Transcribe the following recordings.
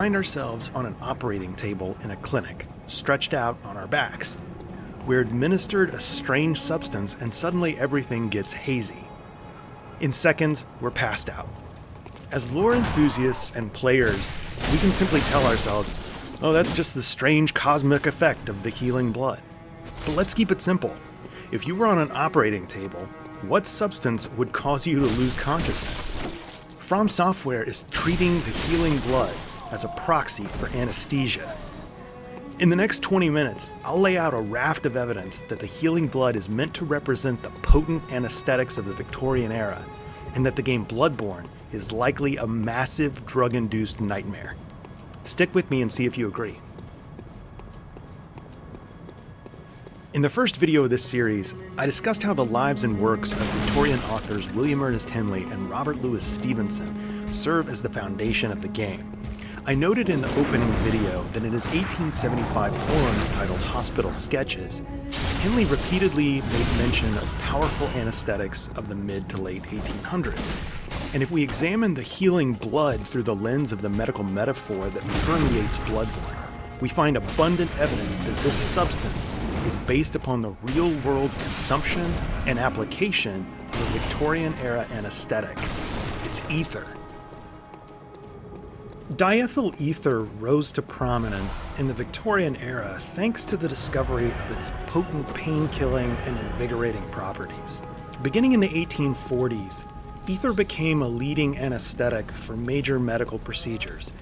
Find ourselves on an operating table in a clinic, stretched out on our backs. We're administered a strange substance and suddenly everything gets hazy. In seconds, we're passed out. As lore enthusiasts and players, we can simply tell ourselves, oh, that's just the strange cosmic effect of the healing blood. But let's keep it simple. If you were on an operating table, what substance would cause you to lose consciousness? From Software is treating the healing blood as a proxy for anesthesia. In the next 20 minutes, I'll lay out a raft of evidence that the healing blood is meant to represent the potent anesthetics of the Victorian era, and that the game Bloodborne is likely a massive drug-induced nightmare. Stick with me and see if you agree. In the first video of this series, I discussed how the lives and works of Victorian authors William Ernest Henley and Robert Louis Stevenson serve as the foundation of the game. I noted in the opening video that in his 1875 poems titled Hospital Sketches, Henley repeatedly made mention of powerful anesthetics of the mid to late 1800s. And if we examine the healing blood through the lens of the medical metaphor that permeates Bloodborne, we find abundant evidence that this substance is based upon the real-world consumption and application of a Victorian-era anesthetic. It's ether. Diethyl ether rose to prominence in the Victorian era thanks to the discovery of its potent pain-killing and invigorating properties. Beginning in the 1840s, ether became a leading anesthetic for major medical procedures,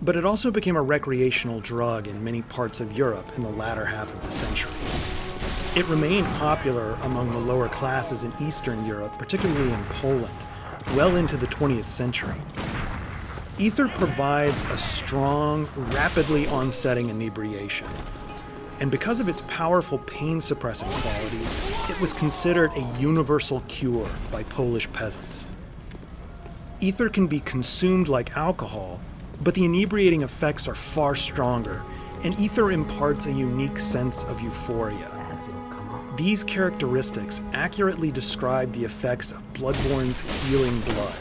but it also became a recreational drug in many parts of Europe in the latter half of the century. It remained popular among the lower classes in Eastern Europe, particularly in Poland, well into the 20th century. Ether provides a strong, rapidly onsetting inebriation, and because of its powerful pain-suppressing qualities, it was considered a universal cure by Polish peasants. Ether can be consumed like alcohol, but the inebriating effects are far stronger, and ether imparts a unique sense of euphoria. These characteristics accurately describe the effects of Bloodborne's healing blood,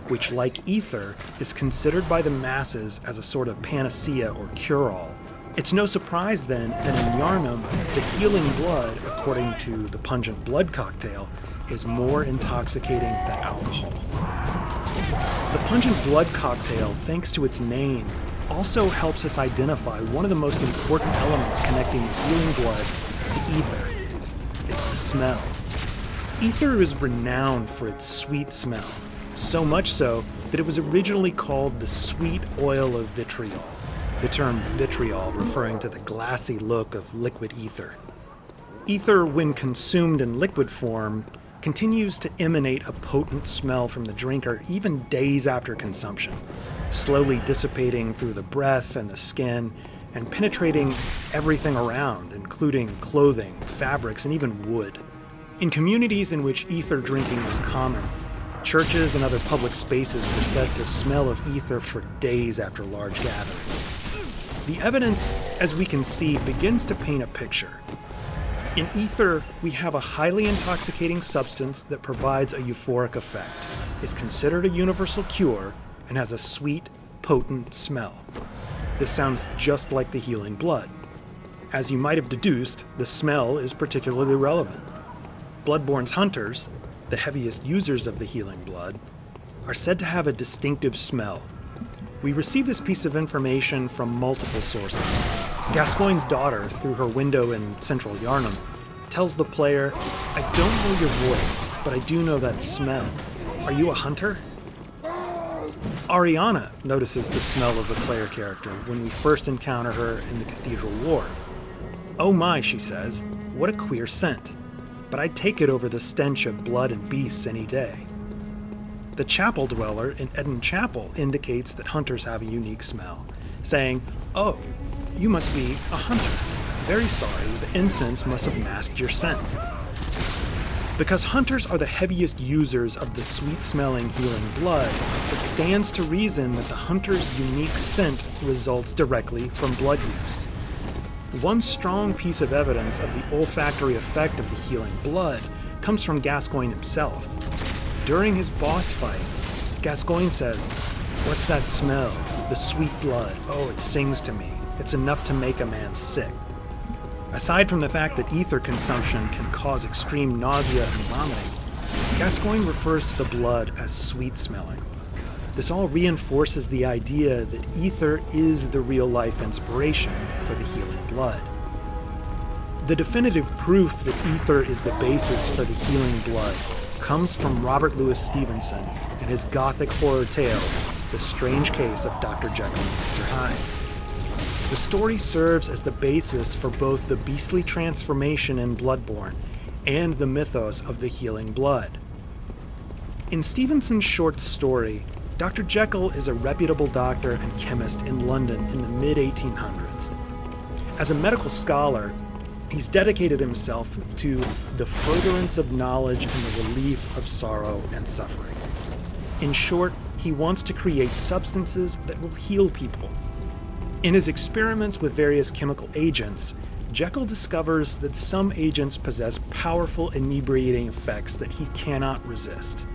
which, like ether, is considered by the masses as a sort of panacea or cure-all. It's no surprise, then, that in Yharnam, the healing blood, according to the pungent blood cocktail, is more intoxicating than alcohol. The pungent blood cocktail, thanks to its name, also helps us identify one of the most important elements connecting the healing blood to ether. It's the smell. Ether is renowned for its sweet smell, so much so that it was originally called the sweet oil of vitriol, the term vitriol referring to the glassy look of liquid ether. Ether, when consumed in liquid form, continues to emanate a potent smell from the drinker even days after consumption, slowly dissipating through the breath and the skin and penetrating everything around, including clothing, fabrics, and even wood. In communities in which ether drinking was common, churches and other public spaces were said to smell of ether for days after large gatherings. The evidence, as we can see, begins to paint a picture. In ether, we have a highly intoxicating substance that provides a euphoric effect, is considered a universal cure, and has a sweet, potent smell. This sounds just like the healing blood. As you might have deduced, the smell is particularly relevant. Bloodborne's hunters, the heaviest users of the healing blood, are said to have a distinctive smell. We receive this piece of information from multiple sources. Gascoigne's daughter, through her window in central Yharnam, tells the player, "I don't know your voice, but I do know that smell. Are you a hunter?" Ariana notices the smell of the player character when we first encounter her in the cathedral ward. "Oh my," she says, "what a queer scent. But I'd take it over the stench of blood and beasts any day." The chapel dweller in Eden Chapel indicates that hunters have a unique smell, saying, "Oh, you must be a hunter. Very sorry, the incense must have masked your scent." Because hunters are the heaviest users of the sweet-smelling healing blood, it stands to reason that the hunter's unique scent results directly from blood use. One strong piece of evidence of the olfactory effect of the healing blood comes from Gascoigne himself. During his boss fight, Gascoigne says, "What's that smell?" The sweet blood, oh, it sings to me. It's enough to make a man sick. Aside from the fact that ether consumption can cause extreme nausea and vomiting, Gascoigne refers to the blood as sweet-smelling. This all reinforces the idea that ether is the real-life inspiration for the healing blood. The definitive proof that ether is the basis for the healing blood comes from Robert Louis Stevenson and his gothic horror tale, The Strange Case of Dr. Jekyll and Mr. Hyde. The story serves as the basis for both the beastly transformation in Bloodborne and the mythos of the healing blood. In Stevenson's short story, Dr. Jekyll is a reputable doctor and chemist in London in the mid-1800s. As a medical scholar, he's dedicated himself to the furtherance of knowledge and the relief of sorrow and suffering. In short, he wants to create substances that will heal people. In his experiments with various chemical agents, Jekyll discovers that some agents possess powerful inebriating effects that he cannot resist.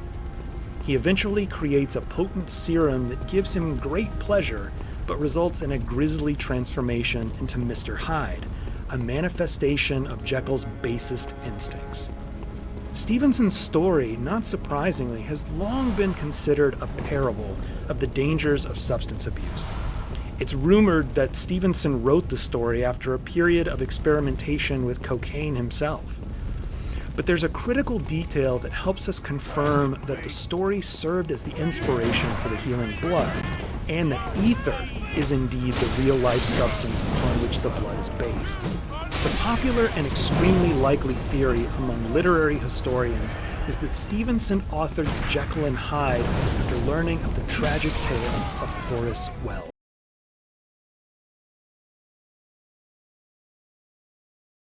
He eventually creates a potent serum that gives him great pleasure, but results in a grisly transformation into Mr. Hyde, a manifestation of Jekyll's basest instincts. Stevenson's story, not surprisingly, has long been considered a parable of the dangers of substance abuse. It's rumored that Stevenson wrote the story after a period of experimentation with cocaine himself. But there's a critical detail that helps us confirm that the story served as the inspiration for the healing blood, and that ether is indeed the real-life substance upon which the blood is based. The popular and extremely likely theory among literary historians is that Stevenson authored Jekyll and Hyde after learning of the tragic tale of Horace Wells.